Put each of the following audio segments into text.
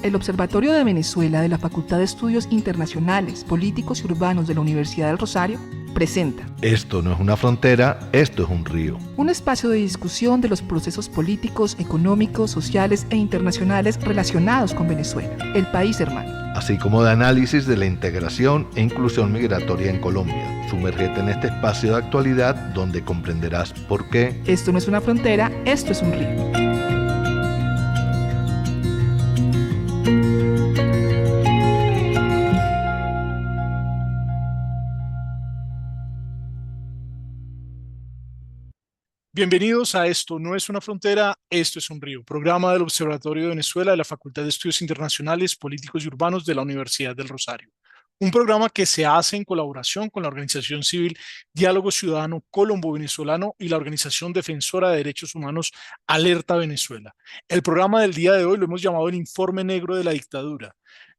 El Observatorio de Venezuela de la Facultad de Estudios Internacionales, Políticos y Urbanos de la Universidad del Rosario presenta Esto no es una frontera, esto es un río. un espacio de discusión de los procesos políticos, económicos, sociales e internacionales relacionados con Venezuela, el país hermano. Así como de análisis de la integración e inclusión migratoria en Colombia. Sumérgete en este espacio de actualidad donde comprenderás por qué Esto no es una frontera, esto es un río. Bienvenidos a Esto no es una frontera, esto es un río, programa del Observatorio de Venezuela de la Facultad de Estudios Internacionales, Políticos y Urbanos de la Universidad del Rosario. Un programa que se hace en colaboración con la organización civil Diálogo Ciudadano Colombo-Venezolano y la organización defensora de derechos humanos Alerta Venezuela. El programa del día de hoy lo hemos llamado el Informe Negro de la Dictadura,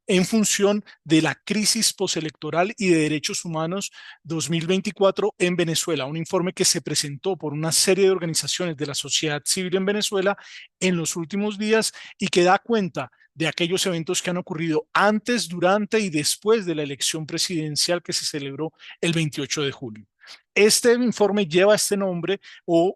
en función de la crisis postelectoral y de derechos humanos 2024 en Venezuela, un informe que se presentó por una serie de organizaciones de la sociedad civil en Venezuela en los últimos días y que da cuenta de aquellos eventos que han ocurrido antes, durante y después de la elección presidencial que se celebró el 28 de julio. Este informe lleva este nombre o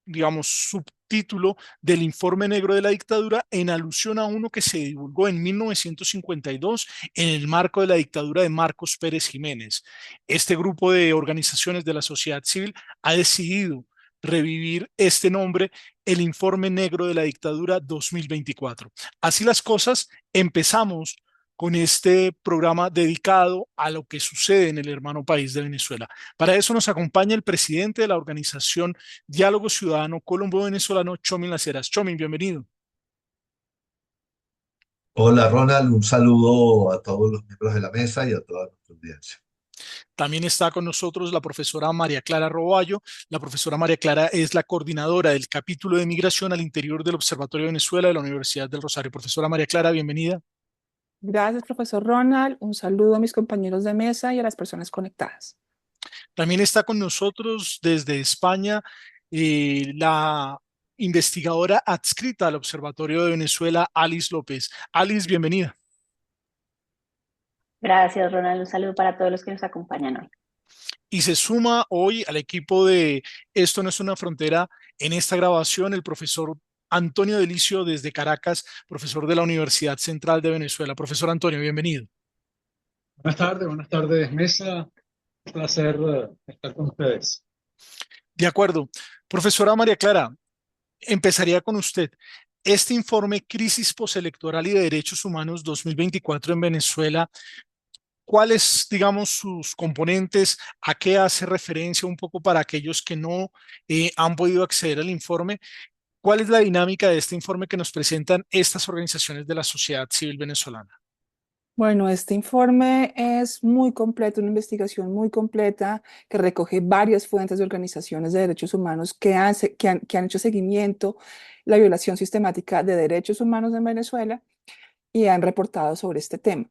digamos, subtítulo del Informe Negro de la Dictadura en alusión a uno que se divulgó en 1952 en el marco de la dictadura de Marcos Pérez Jiménez. Este grupo de organizaciones de la sociedad civil ha decidido revivir este nombre, el Informe Negro de la Dictadura 2024. Así las cosas, empezamos con este programa dedicado a lo que sucede en el hermano país de Venezuela. Para eso nos acompaña el presidente de la organización Diálogo Ciudadano Colombo-Venezolano, Chomin Las Heras. Chomin, bienvenido. Hola Ronald, un saludo a todos los miembros de la mesa y a toda nuestra audiencia. También está con nosotros la profesora María Clara Roballo. La profesora María Clara es la coordinadora del capítulo de migración al interior del Observatorio de Venezuela de la Universidad del Rosario. Profesora María Clara, bienvenida. Gracias, profesor Ronald. Un saludo a mis compañeros de mesa y a las personas conectadas. También está con nosotros desde España la investigadora adscrita al Observatorio de Venezuela, Alice López. Alice, bienvenida. Gracias, Ronald. Un saludo para todos los que nos acompañan hoy. Y se suma hoy al equipo de Esto no es una frontera en esta grabación el profesor Antonio Delicio desde Caracas, profesor de la Universidad Central de Venezuela. Profesor Antonio, bienvenido. Buenas tardes, mesa. Un placer estar con ustedes. De acuerdo. Profesora María Clara, empezaría con usted. Este informe Crisis Postelectoral y de Derechos Humanos 2024 en Venezuela, ¿cuáles, digamos, sus componentes? ¿A qué hace referencia un poco para aquellos que no han podido acceder al informe? ¿Cuál es la dinámica de este informe que nos presentan estas organizaciones de la sociedad civil venezolana? Bueno, este informe es muy completo, una investigación muy completa que recoge varias fuentes de organizaciones de derechos humanos que han hecho seguimiento la violación sistemática de derechos humanos en Venezuela y han reportado sobre este tema.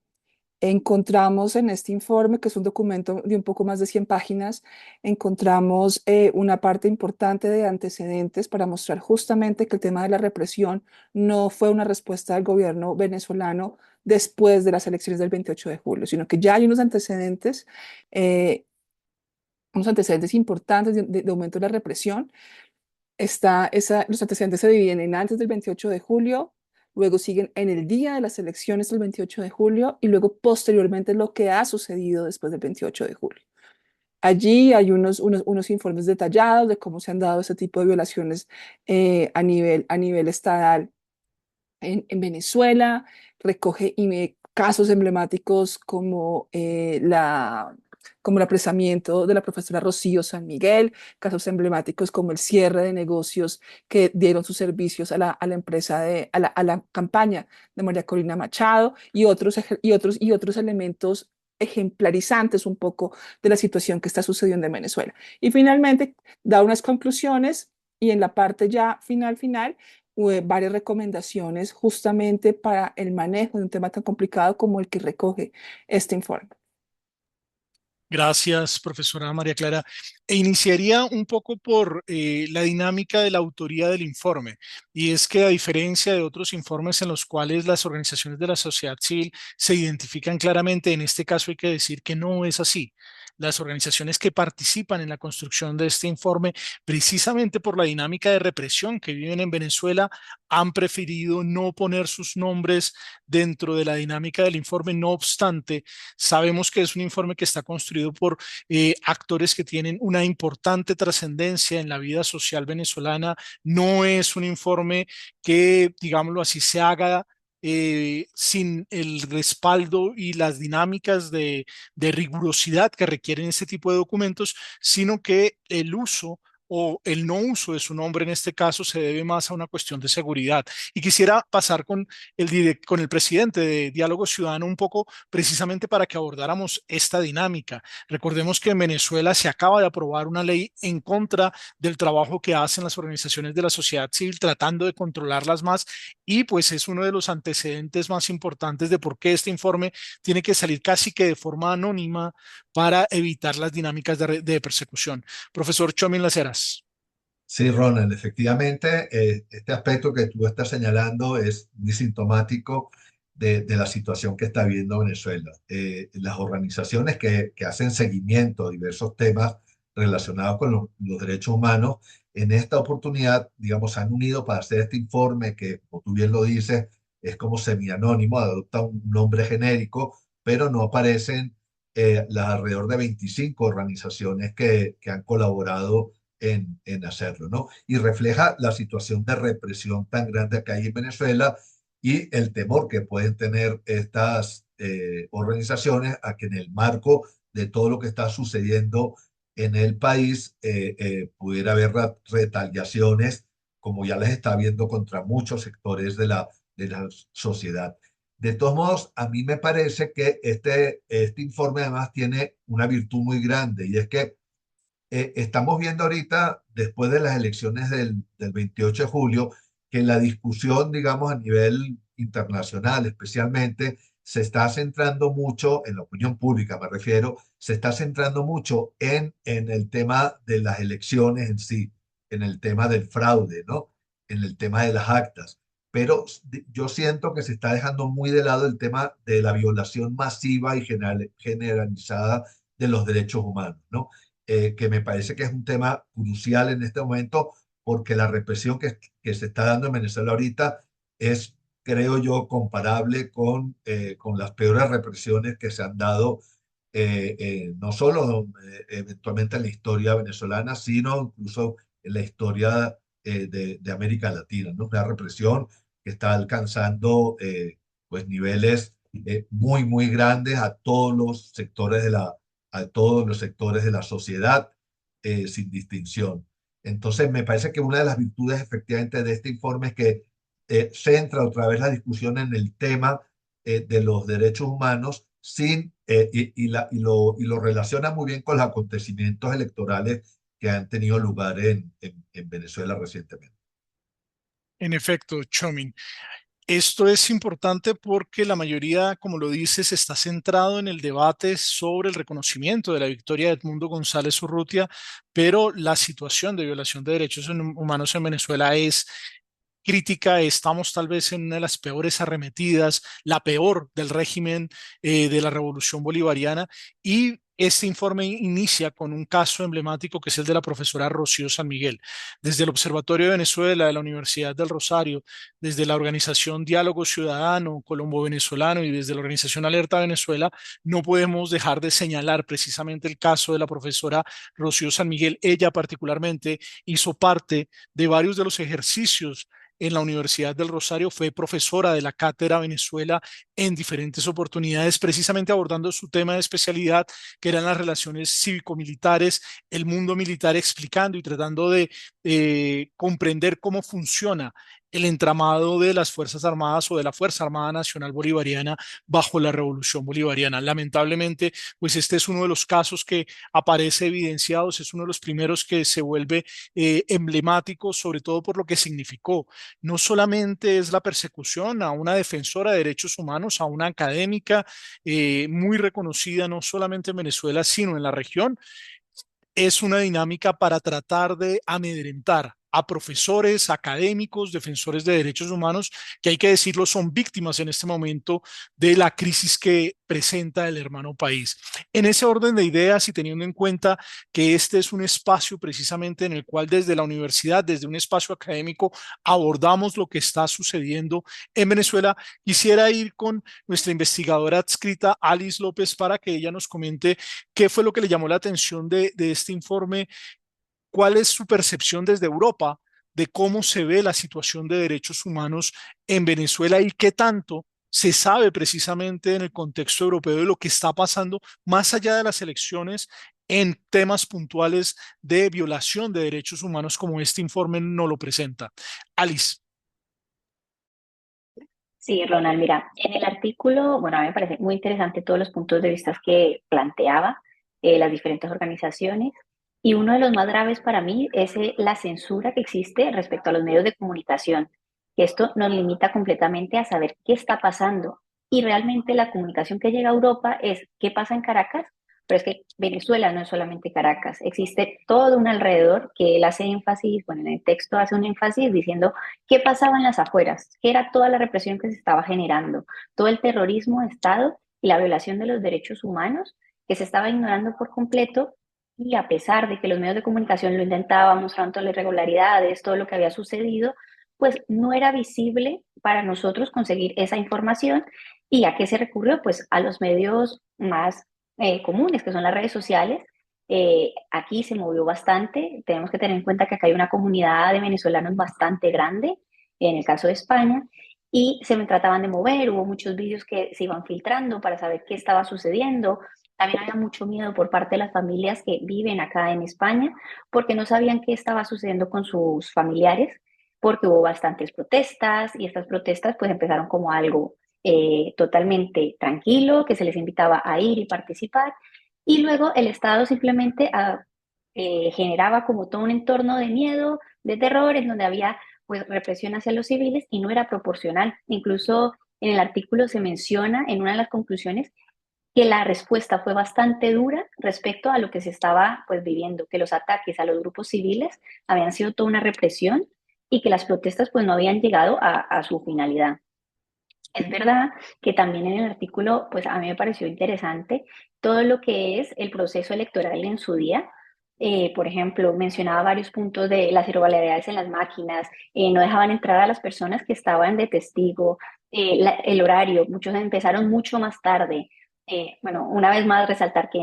Encontramos en este informe, que es un documento de un poco más de 100 páginas, encontramos una parte importante de antecedentes para mostrar justamente que el tema de la represión no fue una respuesta del gobierno venezolano después de las elecciones del 28 de julio, sino que ya hay eh, unos antecedentes importantes de aumento de la represión. Los antecedentes se dividen en antes del 28 de julio, luego siguen en el día de las elecciones del 28 de julio y luego posteriormente lo que ha sucedido después del 28 de julio. Allí hay unos informes detallados de cómo se han dado ese tipo de violaciones a nivel estatal en Venezuela, recoge casos emblemáticos como el apresamiento de la profesora Rocío San Miguel, casos emblemáticos como el cierre de negocios que dieron sus servicios a la empresa a la campaña de María Corina Machado y otros elementos ejemplarizantes un poco de la situación que está sucediendo en Venezuela. Y finalmente da unas conclusiones y en la parte ya final, varias recomendaciones justamente para el manejo de un tema tan complicado como el que recoge este informe. Gracias, profesora María Clara. E iniciaría un poco por la dinámica de la autoría del informe. Y es que a diferencia de otros informes en los cuales las organizaciones de la sociedad civil se identifican claramente, en este caso hay que decir que no es así. Las organizaciones que participan en la construcción de este informe, precisamente por la dinámica de represión que viven en Venezuela, han preferido no poner sus nombres dentro de la dinámica del informe. No obstante, sabemos que es un informe que está construido por actores que tienen una importante trascendencia en la vida social venezolana. No es un informe que, digámoslo así, se haga sin el respaldo y las dinámicas de rigurosidad que requieren este tipo de documentos, sino que el uso o el no uso de su nombre en este caso se debe más a una cuestión de seguridad. Y quisiera pasar con con el presidente de Diálogo Ciudadano un poco precisamente para que abordáramos esta dinámica. Recordemos que en Venezuela se acaba de aprobar una ley en contra del trabajo que hacen las organizaciones de la sociedad civil tratando de controlarlas más, y pues es uno de los antecedentes más importantes de por qué este informe tiene que salir casi que de forma anónima para evitar las dinámicas de persecución. Profesor Chomin Las Heras. Sí, Ronald, efectivamente, este aspecto que tú estás señalando es muy sintomático de la situación que está viviendo Venezuela. Las organizaciones que hacen seguimiento a diversos temas relacionados con los derechos humanos, en esta oportunidad, digamos, se han unido para hacer este informe que, como tú bien lo dices, es como semianónimo, adopta un nombre genérico, pero no aparecen las alrededor de 25 organizaciones que han colaborado en hacerlo, ¿no? Y refleja la situación de represión tan grande que hay en Venezuela y el temor que pueden tener estas organizaciones a que en el marco de todo lo que está sucediendo en el país pudiera haber retaliaciones, como ya les está viendo contra muchos sectores de la sociedad. De todos modos, a mí me parece que este informe además tiene una virtud muy grande y es que estamos viendo ahorita, después de las elecciones del 28 de julio, que la discusión, digamos, a nivel internacional especialmente, se está centrando mucho, en la opinión pública me refiero, se está centrando mucho en el tema de las elecciones en sí, en el tema del fraude, ¿no? En el tema de las actas. Pero yo siento que se está dejando muy de lado el tema de la violación masiva y generalizada de los derechos humanos, ¿no? Que me parece que es un tema crucial en este momento porque la represión que se está dando en Venezuela ahorita es, creo yo, comparable con las peores represiones que se han dado no solo eventualmente en la historia venezolana, sino incluso en la historia de América Latina, ¿no? Una represión que está alcanzando pues niveles muy, muy grandes a todos los sectores a todos los sectores de la sociedad sin distinción. Entonces, me parece que una de las virtudes efectivamente de este informe es que centra otra vez la discusión en el tema de los derechos humanos y lo relaciona muy bien con los acontecimientos electorales que han tenido lugar en Venezuela recientemente. En efecto, Chomin. Esto es importante porque la mayoría, como lo dices, está centrado en el debate sobre el reconocimiento de la victoria de Edmundo González Urrutia, pero la situación de violación de derechos humanos en Venezuela es crítica. Estamos tal vez en una de las peores arremetidas, la peor del régimen de la Revolución Bolivariana, y este informe inicia con un caso emblemático que es el de la profesora Rocío San Miguel. Desde el Observatorio de Venezuela de la Universidad del Rosario, desde la organización Diálogo Ciudadano Colombo-Venezolano y desde la organización Alerta Venezuela, no podemos dejar de señalar precisamente el caso de la profesora Rocío San Miguel. Ella particularmente hizo parte de varios de los ejercicios en la Universidad del Rosario, fue profesora de la Cátedra Venezuela en diferentes oportunidades, precisamente abordando su tema de especialidad, que eran las relaciones cívico-militares, el mundo militar, explicando y tratando de comprender cómo funciona el entramado de las Fuerzas Armadas o de la Fuerza Armada Nacional Bolivariana bajo la Revolución Bolivariana. Lamentablemente, pues este es uno de los casos que aparece evidenciados, es uno de los primeros que se vuelve emblemático, sobre todo por lo que significó. No solamente es la persecución a una defensora de derechos humanos, a una académica muy reconocida, no solamente en Venezuela, sino en la región, es una dinámica para tratar de amedrentar a profesores, académicos, defensores de derechos humanos, que hay que decirlo, son víctimas en este momento de la crisis que presenta el hermano país. En ese orden de ideas y teniendo en cuenta que este es un espacio precisamente en el cual desde la universidad, desde un espacio académico, abordamos lo que está sucediendo en Venezuela, quisiera ir con nuestra investigadora adscrita, Alice López, para que ella nos comente qué fue lo que le llamó la atención de este informe, cuál es su percepción desde Europa de cómo se ve la situación de derechos humanos en Venezuela y qué tanto se sabe precisamente en el contexto europeo de lo que está pasando más allá de las elecciones en temas puntuales de violación de derechos humanos como este informe no lo presenta. Alice. Sí, Ronald, mira, en el artículo, bueno, a mí me parece muy interesante todos los puntos de vista que planteaba las diferentes organizaciones y uno de los más graves para mí es la censura que existe respecto a los medios de comunicación, que esto nos limita completamente a saber qué está pasando y realmente la comunicación que llega a Europa es qué pasa en Caracas, pero es que Venezuela no es solamente Caracas, existe todo un alrededor que él hace énfasis, bueno, en el texto hace un énfasis diciendo qué pasaba en las afueras, qué era toda la represión que se estaba generando, todo el terrorismo de Estado y la violación de los derechos humanos que se estaba ignorando por completo y a pesar de que los medios de comunicación lo intentaban, mostrando todas las irregularidades, todo lo que había sucedido, pues no era visible para nosotros conseguir esa información. ¿Y a qué se recurrió? Pues a los medios más comunes, que son las redes sociales. Aquí se movió bastante, tenemos que tener en cuenta que acá hay una comunidad de venezolanos bastante grande, en el caso de España, y se me trataban de mover, hubo muchos vídeos que se iban filtrando para saber qué estaba sucediendo. También había mucho miedo por parte de las familias que viven acá en España, porque no sabían qué estaba sucediendo con sus familiares, porque hubo bastantes protestas y estas protestas pues empezaron como algo totalmente tranquilo, que se les invitaba a ir y participar, y luego el Estado simplemente generaba como todo un entorno de miedo, de terror, en donde había pues represión hacia los civiles y no era proporcional. Incluso en el artículo se menciona en una de las conclusiones que la respuesta fue bastante dura respecto a lo que se estaba pues viviendo, que los ataques a los grupos civiles habían sido toda una represión y que las protestas pues no habían llegado a su finalidad. Es verdad que también en el artículo, pues a mí me pareció interesante todo lo que es el proceso electoral en su día. Por ejemplo, mencionaba varios puntos de las irregularidades en las máquinas, no dejaban entrar a las personas que estaban de testigo, el horario, muchos empezaron mucho más tarde. Bueno, una vez más resaltar que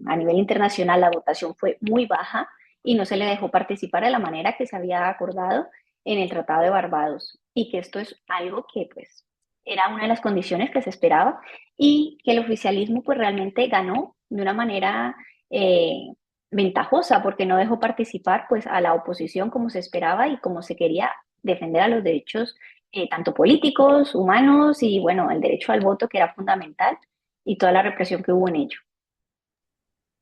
a nivel internacional la votación fue muy baja y no se le dejó participar de la manera que se había acordado en el Tratado de Barbados y que esto es algo que pues era una de las condiciones que se esperaba y que el oficialismo pues realmente ganó de una manera eh, ventajosa porque no dejó participar pues a la oposición como se esperaba y como se quería defender a los derechos tanto políticos, humanos y bueno, el derecho al voto que era fundamental y toda la represión que hubo en ello.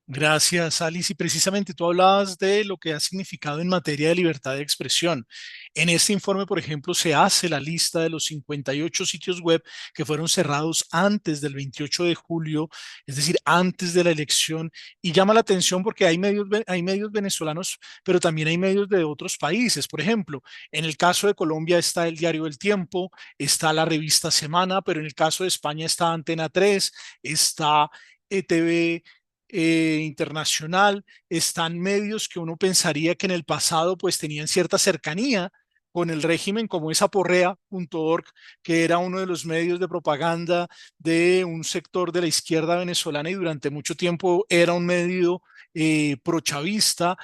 Gracias, Alice. Y precisamente tú hablabas de lo que ha significado en materia de libertad de expresión. En este informe, por ejemplo, se hace la lista de los 58 sitios web que fueron cerrados antes del 28 de julio, es decir, antes de la elección. Y llama la atención porque hay medios venezolanos, pero también hay medios de otros países. Por ejemplo, en el caso de Colombia está el diario El Tiempo, está la revista Semana, pero en el caso de España está Antena 3, está ETV internacional, están medios que uno pensaría que en el pasado pues tenían cierta cercanía con el régimen, como es aporrea.org, que era uno de los medios de propaganda de un sector de la izquierda venezolana y durante mucho tiempo era un medio prochavista.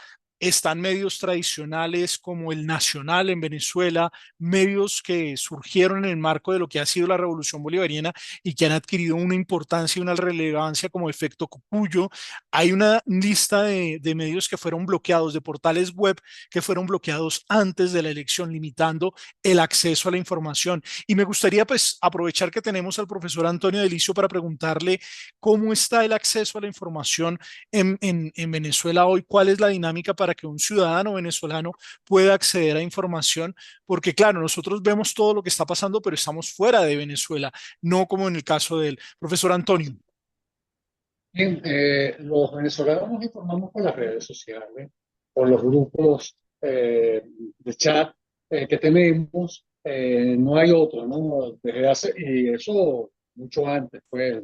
Están medios tradicionales como el Nacional en Venezuela, medios que surgieron en el marco de lo que ha sido la Revolución Bolivariana y que han adquirido una importancia y una relevancia como efecto Cucuyo. Hay una lista de medios que fueron bloqueados, de portales web que fueron bloqueados antes de la elección, limitando el acceso a la información. Y me gustaría pues aprovechar que tenemos al profesor Antonio Delicio para preguntarle cómo está el acceso a la información en Venezuela hoy, cuál es la dinámica para que un ciudadano venezolano pueda acceder a información, porque claro, nosotros vemos todo lo que está pasando, pero estamos fuera de Venezuela, no como en el caso del profesor Antonio. Bien, los venezolanos nos informamos por las redes sociales, por los grupos de chat que tenemos. No hay otro, ¿no? Desde hace, y eso mucho antes, pues,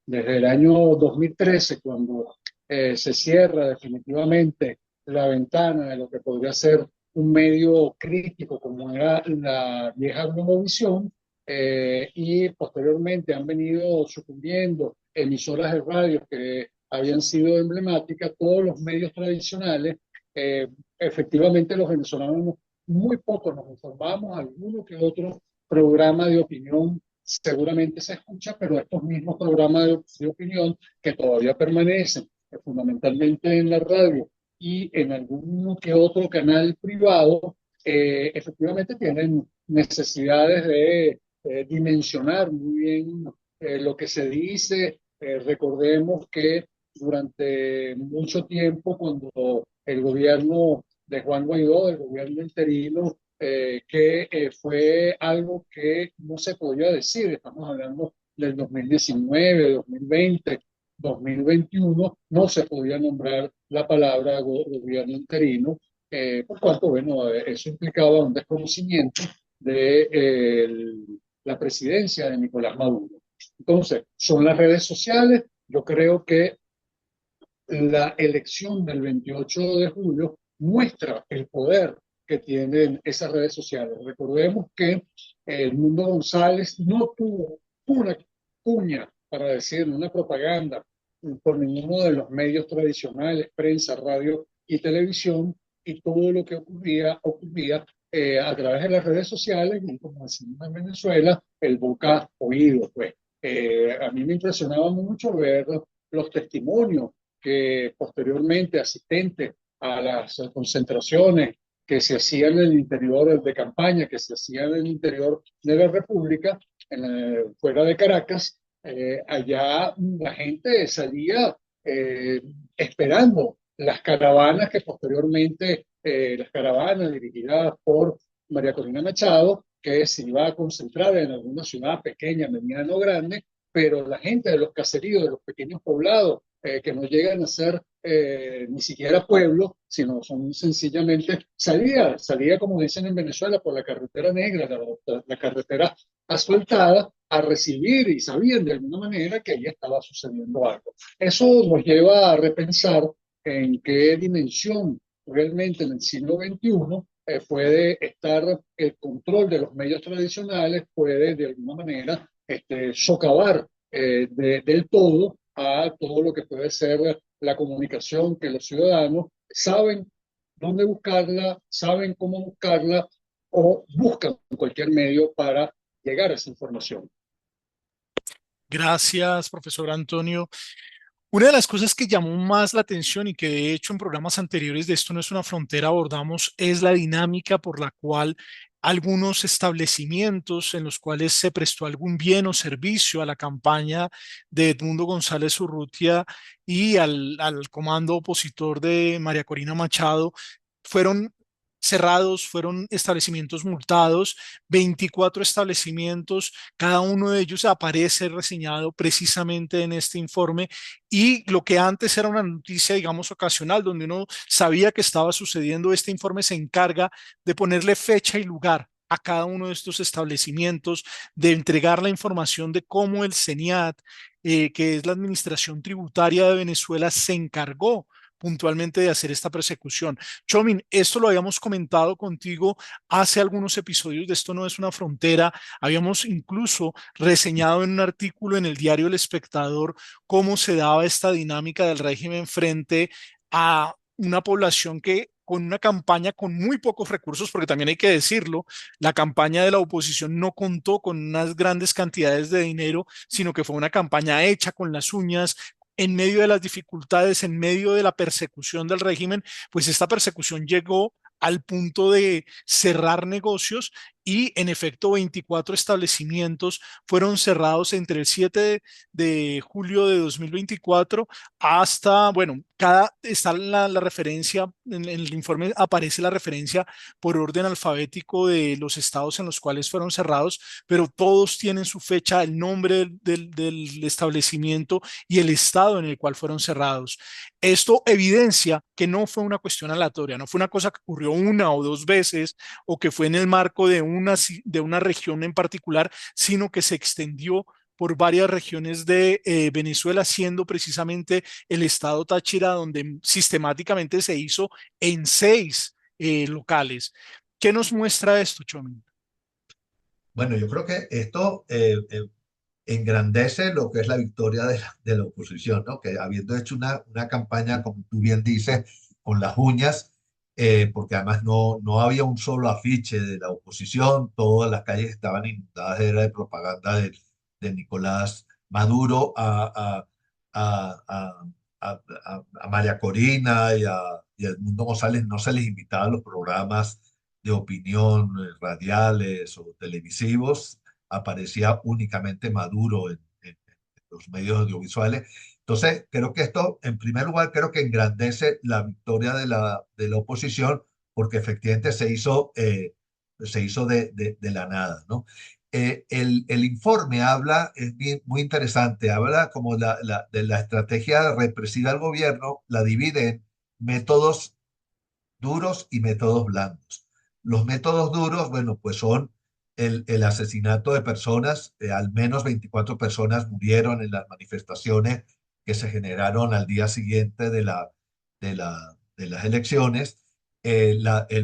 desde el año 2013, cuando se cierra definitivamente la ventana de lo que podría ser un medio crítico como era la vieja Globovisión, y posteriormente han venido sucumbiendo emisoras de radio que habían sido emblemáticas, todos los medios tradicionales. Efectivamente los venezolanos muy poco nos informamos, alguno que otro programa de opinión seguramente se escucha, pero estos mismos programas de opinión que todavía permanecen fundamentalmente en la radio y en alguno que otro canal privado, efectivamente tienen necesidades de dimensionar muy bien lo que se dice. Recordemos que durante mucho tiempo, cuando el gobierno de Juan Guaidó, el gobierno interino, que fue algo que no se podía decir, estamos hablando del 2019, 2020, 2021, no se podía nombrar la palabra gobierno interino, por cuanto, bueno, eso implicaba un desconocimiento de la presidencia de Nicolás Maduro. Entonces, son las redes sociales. Yo creo que la elección del 28 de julio muestra el poder que tienen esas redes sociales. Recordemos que el Mundo González no tuvo una cuña para decir una propaganda por ninguno de los medios tradicionales, prensa, radio y televisión, y todo lo que ocurría a través de las redes sociales, y como decimos en Venezuela, el boca oído. Pues a mí me impresionaba mucho ver los testimonios que posteriormente asistentes a las concentraciones que se hacían en el interior de campaña, que se hacían en el interior de la República, fuera de Caracas, allá la gente salía esperando las caravanas que posteriormente, las caravanas dirigidas por María Corina Machado, que se iba a concentrar en alguna ciudad pequeña, mediana o grande, pero la gente de los caseríos, de los pequeños poblados, que no llegan a ser ni siquiera pueblos, sino son sencillamente salía como dicen en Venezuela, por la carretera negra, la carretera asfaltada, a recibir, y sabían de alguna manera que ahí estaba sucediendo algo. Eso nos lleva a repensar en qué dimensión realmente en el siglo XXI puede estar el control de los medios tradicionales, puede de alguna manera socavar del todo a todo lo que puede ser la comunicación, que los ciudadanos saben dónde buscarla, saben cómo buscarla o buscan cualquier medio para llegar a esa información. Gracias, profesor Antonio. Una de las cosas que llamó más la atención y que de hecho en programas anteriores de Esto no es una frontera abordamos es la dinámica por la cual algunos establecimientos en los cuales se prestó algún bien o servicio a la campaña de Edmundo González Urrutia y al comando opositor de María Corina Machado fueron cerrados, fueron establecimientos multados, 24 establecimientos, cada uno de ellos aparece reseñado precisamente en este informe, y lo que antes era una noticia, digamos, ocasional, donde uno sabía que estaba sucediendo, este informe se encarga de ponerle fecha y lugar a cada uno de estos establecimientos, de entregar la información de cómo el CENIAT, que es la Administración Tributaria de Venezuela, se encargó puntualmente de hacer esta persecución. Chomin, esto lo habíamos comentado contigo hace algunos episodios de Esto no es una frontera. Habíamos incluso reseñado en un artículo en el diario El Espectador cómo se daba esta dinámica del régimen frente a una población que con una campaña con muy pocos recursos, porque también hay que decirlo, la campaña de la oposición no contó con unas grandes cantidades de dinero, sino que fue una campaña hecha con las uñas, en medio de las dificultades, en medio de la persecución del régimen. Pues esta persecución llegó al punto de cerrar negocios y en efecto 24 establecimientos fueron cerrados entre el 7 de julio de 2024 hasta, bueno, está la referencia, en el informe aparece la referencia por orden alfabético de los estados en los cuales fueron cerrados, pero todos tienen su fecha, el nombre del establecimiento y el estado en el cual fueron cerrados. Esto evidencia que no fue una cuestión aleatoria, no fue una cosa que ocurrió una o dos veces o que fue en el marco de una región en particular, sino que se extendió por varias regiones de Venezuela, siendo precisamente el estado Táchira donde sistemáticamente se hizo en 6 locales. ¿Qué nos muestra esto, Chomin? Bueno, yo creo que esto engrandece lo que es la victoria de la oposición, ¿no? Que habiendo hecho una campaña, como tú bien dices, con las uñas, porque además no había un solo afiche de la oposición, todas las calles estaban inundadas, era de propaganda de Nicolás Maduro a María Corina y a Edmundo González no se les invitaba a los programas de opinión radiales o televisivos, aparecía únicamente Maduro en los medios audiovisuales. Entonces, creo que esto, en primer lugar, creo que engrandece la victoria de la oposición, porque efectivamente se hizo de la nada, ¿no? El informe habla, es muy interesante, habla como de la estrategia represiva del gobierno, la divide en métodos duros y métodos blandos. Los métodos duros, bueno, pues son el asesinato de personas, al menos 24 personas murieron en las manifestaciones que se generaron al día siguiente de las elecciones.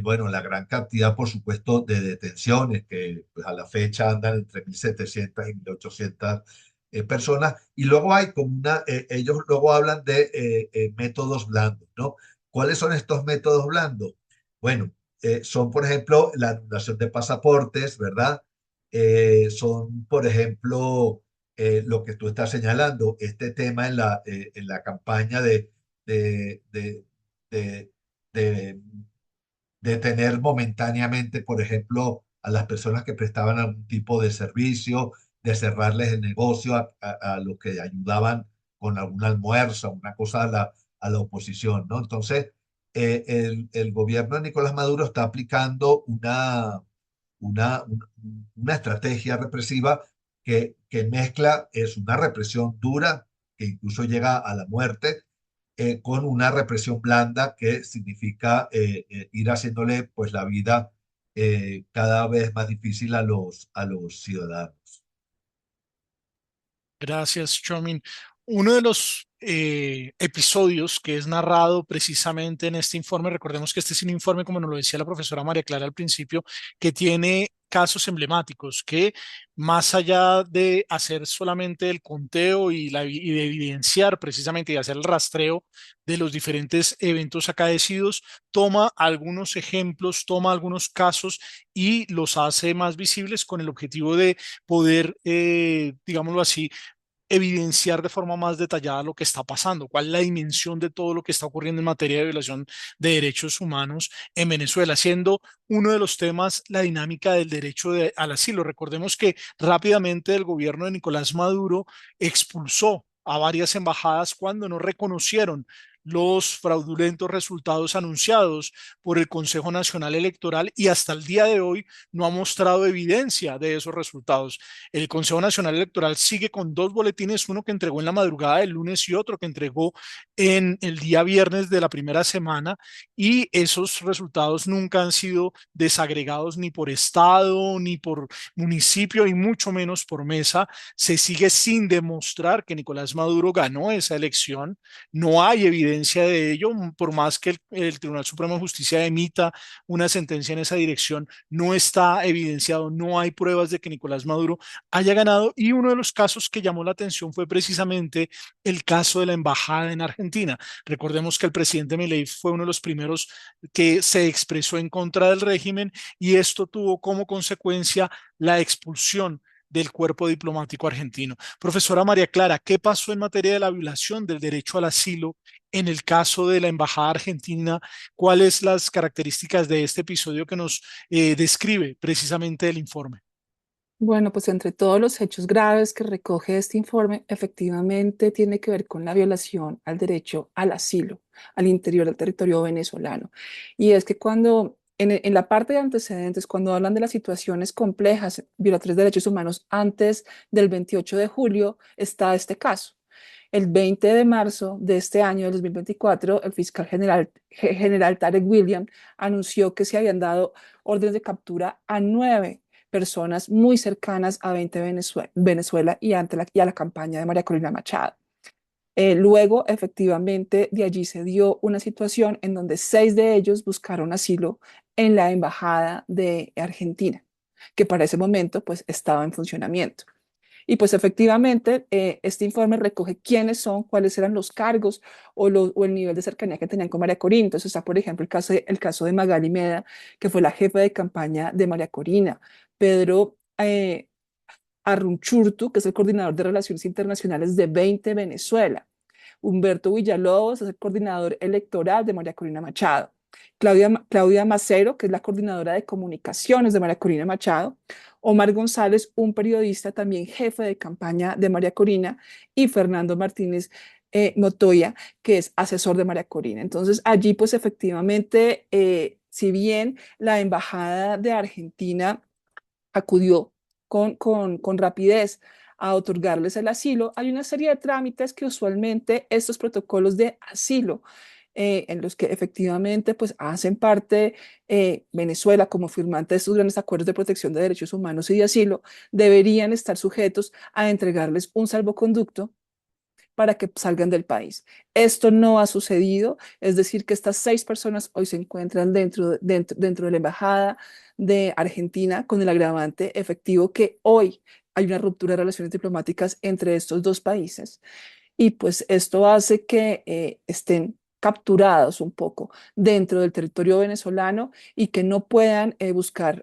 Bueno, la gran cantidad, por supuesto, de detenciones, que pues, a la fecha andan entre 1.700 y 1.800 personas. Y luego hay como ellos luego hablan de métodos blandos, ¿no? ¿Cuáles son estos métodos blandos? Bueno, son, por ejemplo, la anulación de pasaportes, ¿verdad? Son, por ejemplo, lo que tú estás señalando, este tema en la campaña de, de, de, de detener momentáneamente, por ejemplo, a las personas que prestaban algún tipo de servicio, de cerrarles el negocio a los que ayudaban con algún almuerzo, una cosa a la oposición, ¿no? Entonces, el gobierno de Nicolás Maduro está aplicando una, una, una estrategia represiva que mezcla, es una represión dura, que incluso llega a la muerte, con una represión blanda que significa ir haciéndole pues la vida cada vez más difícil a los ciudadanos. Gracias, Chomin. Uno de los episodios que es narrado precisamente en este informe, recordemos que este es un informe, como nos lo decía la profesora María Clara al principio, que tiene casos emblemáticos que más allá de hacer solamente el conteo y de evidenciar precisamente y hacer el rastreo de los diferentes eventos acaecidos, toma algunos ejemplos, toma algunos casos y los hace más visibles con el objetivo de poder, digámoslo así, evidenciar de forma más detallada lo que está pasando, cuál es la dimensión de todo lo que está ocurriendo en materia de violación de derechos humanos en Venezuela, siendo uno de los temas la dinámica del derecho al asilo. Recordemos que rápidamente el gobierno de Nicolás Maduro expulsó a varias embajadas cuando no reconocieron los fraudulentos resultados anunciados por el Consejo Nacional Electoral y hasta el día de hoy no ha mostrado evidencia de esos resultados. El Consejo Nacional Electoral sigue con 2 boletines, uno que entregó en la madrugada del lunes y otro que entregó en el día viernes de la primera semana, y esos resultados nunca han sido desagregados ni por estado, ni por municipio, y mucho menos por mesa. Se sigue sin demostrar que Nicolás Maduro ganó esa elección. No hay evidencia de ello, por más que el Tribunal Supremo de Justicia emita una sentencia en esa dirección, no está evidenciado, no hay pruebas de que Nicolás Maduro haya ganado. Y uno de los casos que llamó la atención fue precisamente el caso de la embajada en Argentina. Recordemos que el presidente Milei fue uno de los primeros que se expresó en contra del régimen, y esto tuvo como consecuencia la expulsión del cuerpo diplomático argentino. Profesora María Clara, ¿qué pasó en materia de la violación del derecho al asilo En el caso de la Embajada Argentina, ¿cuáles las características de este episodio que nos describe precisamente el informe? Bueno, pues entre todos los hechos graves que recoge este informe, efectivamente tiene que ver con la violación al derecho al asilo al interior del territorio venezolano. Y es que cuando, en la parte de antecedentes, cuando hablan de las situaciones complejas, violatorias de derechos humanos antes del 28 de julio, está este caso. El 20 de marzo de este año, de 2024, el fiscal general Tarek William anunció que se habían dado órdenes de captura a 9 personas muy cercanas a 20 Venezuela y, y a la campaña de María Corina Machado. Luego, efectivamente, de allí se dio una situación en donde 6 de ellos buscaron asilo en la Embajada de Argentina, que para ese momento pues estaba en funcionamiento. Y pues efectivamente, este informe recoge quiénes son, cuáles eran los cargos o el nivel de cercanía que tenían con María Corina. Entonces está, por ejemplo, el caso de Magali Meda, que fue la jefa de campaña de María Corina. Pedro Arrunchurtu, que es el coordinador de Relaciones Internacionales de 20 Venezuela. Humberto Villalobos es el coordinador electoral de María Corina Machado. Claudia Macero, que es la coordinadora de comunicaciones de María Corina Machado. Omar González, un periodista también jefe de campaña de María Corina. Y Fernando Martínez Motoya, que es asesor de María Corina. Entonces, allí pues efectivamente, si bien la Embajada de Argentina acudió con rapidez a otorgarles el asilo, hay una serie de trámites que usualmente estos protocolos de asilo, en los que efectivamente pues hacen parte Venezuela como firmante de estos grandes acuerdos de protección de derechos humanos y de asilo, deberían estar sujetos a entregarles un salvoconducto para que salgan del país. Esto no ha sucedido, es decir, que estas 6 personas hoy se encuentran dentro de la Embajada de Argentina con el agravante efectivo que hoy hay una ruptura de relaciones diplomáticas entre estos dos países y pues esto hace que estén capturados un poco dentro del territorio venezolano y que no puedan buscar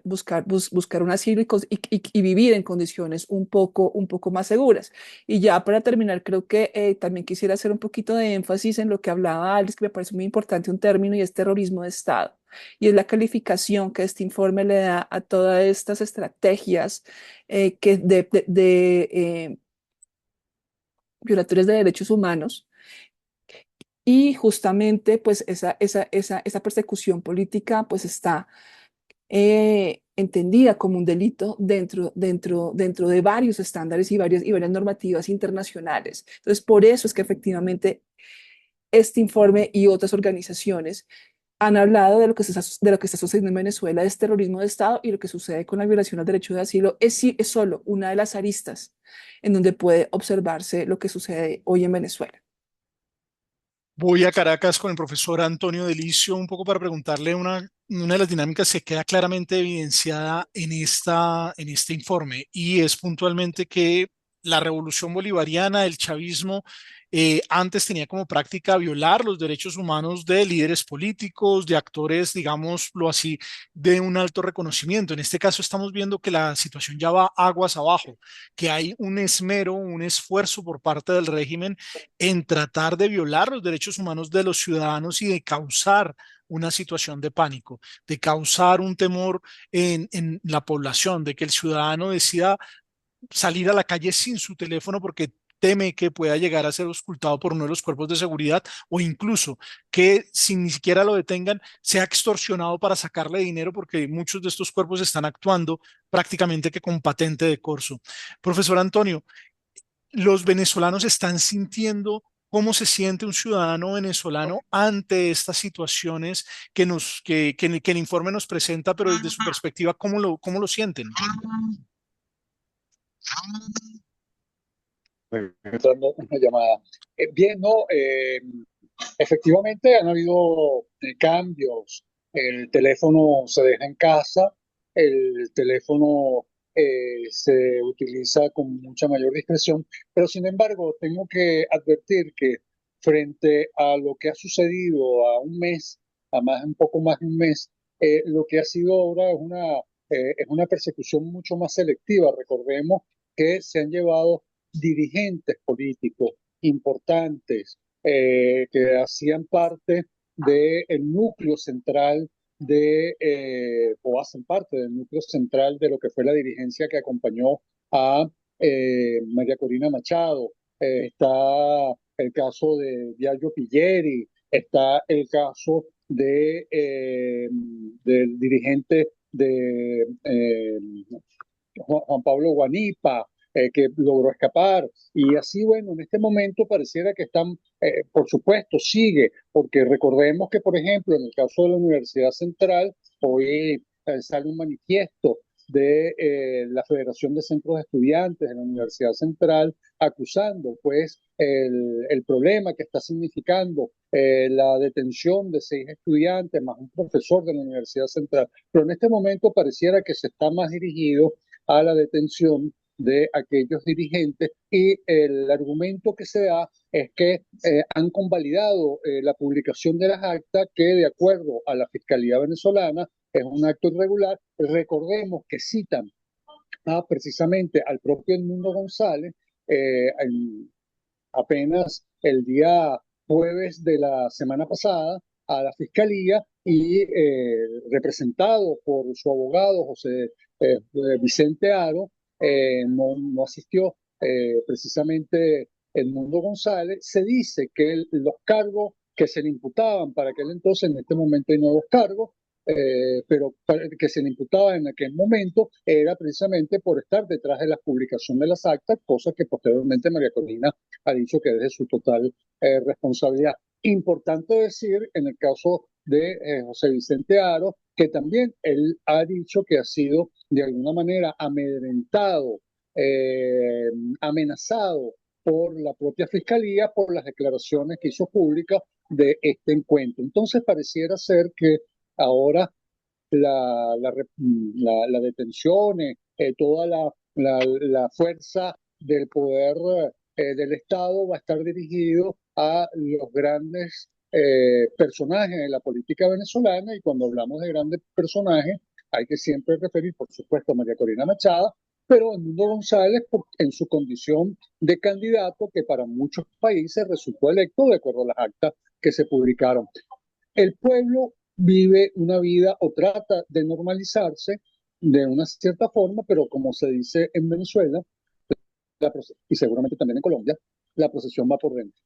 un asilo y vivir en condiciones un poco más seguras. Y ya para terminar, creo que también quisiera hacer un poquito de énfasis en lo que hablaba Alex, que me parece muy importante un término y es terrorismo de Estado. Y es la calificación que este informe le da a todas estas estrategias que violatorias de derechos humanos y justamente pues esa persecución política pues está entendida como un delito dentro de varios estándares y varias normativas internacionales. Entonces, por eso es que efectivamente este informe y otras organizaciones han hablado de lo que está sucediendo en Venezuela, es terrorismo de Estado y lo que sucede con la violación al derecho de asilo es solo una de las aristas en donde puede observarse lo que sucede hoy en Venezuela. Voy a Caracas con el profesor Antonio Delicio un poco para preguntarle una de las dinámicas que queda claramente evidenciada en este informe y es puntualmente que la revolución bolivariana, el chavismo, antes tenía como práctica violar los derechos humanos de líderes políticos, de actores, digámoslo así, de un alto reconocimiento. En este caso estamos viendo que la situación ya va aguas abajo, que hay un esmero, un esfuerzo por parte del régimen en tratar de violar los derechos humanos de los ciudadanos y de causar una situación de pánico, de causar un temor en la población, de que el ciudadano decida salir a la calle sin su teléfono porque teme que pueda llegar a ser auscultado por uno de los cuerpos de seguridad o incluso que sin ni siquiera lo detengan sea extorsionado para sacarle dinero porque muchos de estos cuerpos están actuando prácticamente que con patente de corso. Profesor Antonio, los venezolanos están sintiendo cómo se siente un ciudadano venezolano ante estas situaciones que el informe nos presenta, pero desde su perspectiva, cómo lo sienten? Entrando una llamada. Bien, no, efectivamente han habido cambios. El teléfono se deja en casa, el teléfono se utiliza con mucha mayor discreción, pero sin embargo tengo que advertir que frente a lo que ha sucedido a un mes, un poco más de un mes, lo que ha sido ahora es una persecución mucho más selectiva. Recordemos que se han llevado dirigentes políticos importantes que hacían parte del núcleo central o hacen parte del núcleo central de lo que fue la dirigencia que acompañó a María Corina Machado. Está el caso de Biagio Pilleri, está el caso del dirigente de Juan Pablo Guanipa, que logró escapar. Y así, bueno, en este momento pareciera que están, por supuesto, sigue, porque recordemos que, por ejemplo, en el caso de la Universidad Central, hoy sale un manifiesto de la Federación de Centros de Estudiantes de la Universidad Central, acusando pues el problema que está significando la detención de 6 estudiantes más un profesor de la Universidad Central. Pero en este momento pareciera que se está más dirigido a la detención de aquellos dirigentes y el argumento que se da es que han convalidado la publicación de las actas que de acuerdo a la Fiscalía venezolana es un acto irregular. Recordemos que citan precisamente al propio Edmundo González apenas el día jueves de la semana pasada a la Fiscalía y representado por su abogado José Vicente Aro, no asistió precisamente Edmundo González. Se dice que los cargos que se le imputaban para aquel entonces, en este momento hay nuevos cargos, pero que se le imputaba en aquel momento era precisamente por estar detrás de la publicación de las actas, cosa que posteriormente María Corina ha dicho que es de su total responsabilidad. Importante decir, en el caso de José Vicente Aro, que también él ha dicho que ha sido de alguna manera amedrentado, amenazado por la propia fiscalía por las declaraciones que hizo públicas de este encuentro. Entonces pareciera ser que ahora la detención, toda la fuerza del poder del Estado va a estar dirigido a los grandes personajes de la política venezolana, y cuando hablamos de grandes personajes hay que siempre referir, por supuesto, a María Corina Machado, pero Edmundo González en su condición de candidato que para muchos países resultó electo de acuerdo a las actas que se publicaron. El pueblo vive una vida o trata de normalizarse de una cierta forma, pero como se dice en Venezuela, y seguramente también en Colombia, la procesión va por dentro.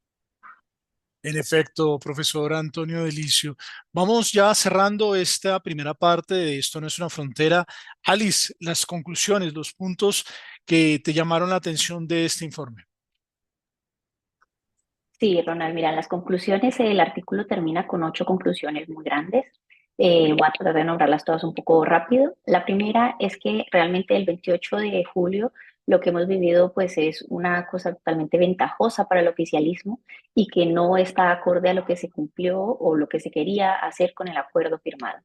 En efecto, profesor Antonio Delicio. Vamos ya cerrando esta primera parte de Esto no es una frontera. Alice, las conclusiones, los puntos que te llamaron la atención de este informe. Sí, Ronald, mira, las conclusiones, el artículo termina con 8 conclusiones muy grandes. Voy a tratar de nombrarlas todas un poco rápido. La primera es que realmente el 28 de julio lo que hemos vivido pues es una cosa totalmente ventajosa para el oficialismo y que no está acorde a lo que se cumplió o lo que se quería hacer con el acuerdo firmado.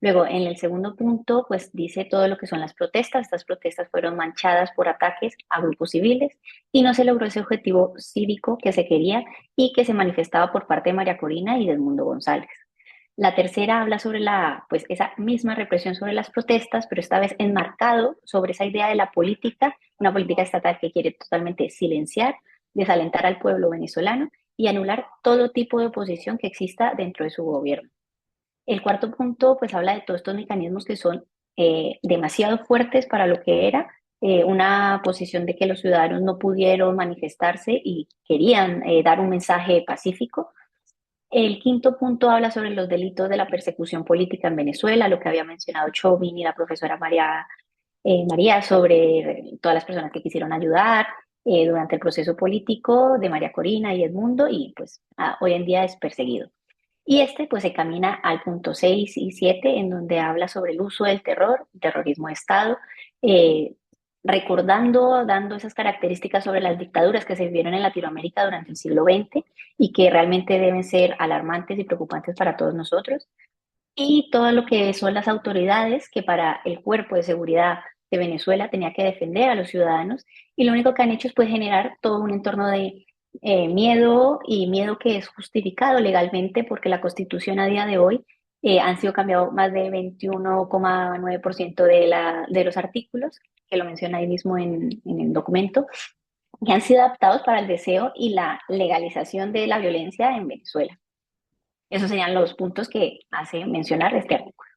Luego, en el segundo punto, pues dice todo lo que son las protestas. Estas protestas fueron manchadas por ataques a grupos civiles y no se logró ese objetivo cívico que se quería y que se manifestaba por parte de María Corina y de Edmundo González. La tercera habla sobre pues esa misma represión sobre las protestas, pero esta vez enmarcado sobre esa idea de la política, una política estatal que quiere totalmente silenciar, desalentar al pueblo venezolano y anular todo tipo de oposición que exista dentro de su gobierno. El cuarto punto pues habla de todos estos mecanismos que son demasiado fuertes para lo que era una posición de que los ciudadanos no pudieron manifestarse y querían dar un mensaje pacífico. El quinto punto habla sobre los delitos de la persecución política en Venezuela, lo que había mencionado Chauvin y la profesora María sobre todas las personas que quisieron ayudar durante el proceso político de María Corina y Edmundo y pues hoy en día es perseguido. Y este pues se camina al punto 6 y 7 en donde habla sobre el uso del terror, terrorismo de Estado, recordando, dando esas características sobre las dictaduras que se vivieron en Latinoamérica durante el siglo XX y que realmente deben ser alarmantes y preocupantes para todos nosotros. Y todo lo que son las autoridades que para el cuerpo de seguridad de Venezuela tenía que defender a los ciudadanos y lo único que han hecho es pues generar todo un entorno de miedo y miedo que es justificado legalmente porque la Constitución a día de hoy han sido cambiados más de 21,9% de los artículos, que lo menciona ahí mismo en el documento. y han sido adaptados para el deseo y la legalización de la violencia en Venezuela. Esos serían los puntos que hace mencionar este artículo.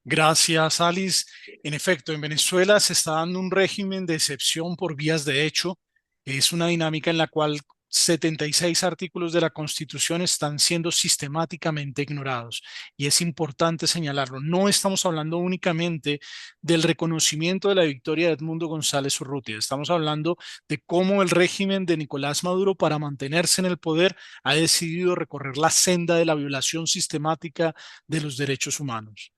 Gracias, Alice. En efecto, en Venezuela se está dando un régimen de excepción por vías de hecho. Es una dinámica en la cual 76 artículos de la Constitución están siendo sistemáticamente ignorados. Y es importante señalarlo. No estamos hablando únicamente del reconocimiento de la victoria de Edmundo González Urrutia. Estamos hablando de cómo el régimen de Nicolás Maduro, para mantenerse en el poder, ha decidido recorrer la senda de la violación sistemática de los derechos humanos.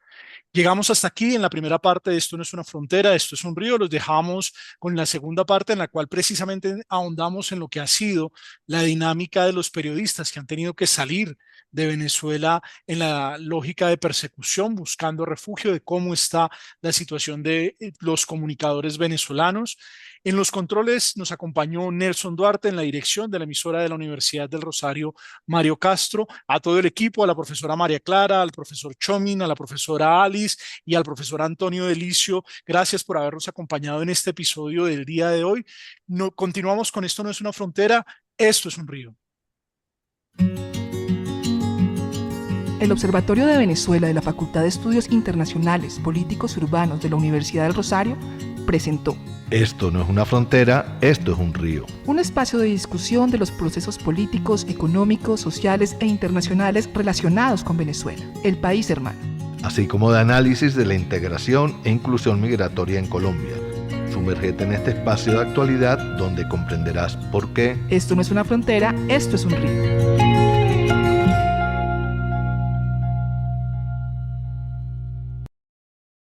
Llegamos hasta aquí en la primera parte de Esto no es una frontera, esto es un río. Los dejamos con la segunda parte en la cual precisamente ahondamos en lo que ha sido la dinámica de los periodistas que han tenido que salir de Venezuela en la lógica de persecución, buscando refugio, de cómo está la situación de los comunicadores venezolanos. En los controles nos acompañó Nelson Duarte, en la dirección de la emisora de la Universidad del Rosario, Mario Castro, a todo el equipo, a la profesora María Clara, al profesor Chomin, a la profesora Alice y al profesor Antonio Delicio. Gracias por habernos acompañado en este episodio del día de hoy. Continuamos con Esto no es una frontera, esto es un río. El Observatorio de Venezuela de la Facultad de Estudios Internacionales, Políticos y Urbanos de la Universidad del Rosario presentó Esto no es una frontera, esto es un río. un espacio de discusión de los procesos políticos, económicos, sociales e internacionales relacionados con Venezuela, el país hermano. Así como de análisis de la integración e inclusión migratoria en Colombia. Sumérgete en este espacio de actualidad donde comprenderás por qué Esto no es una frontera, esto es un río.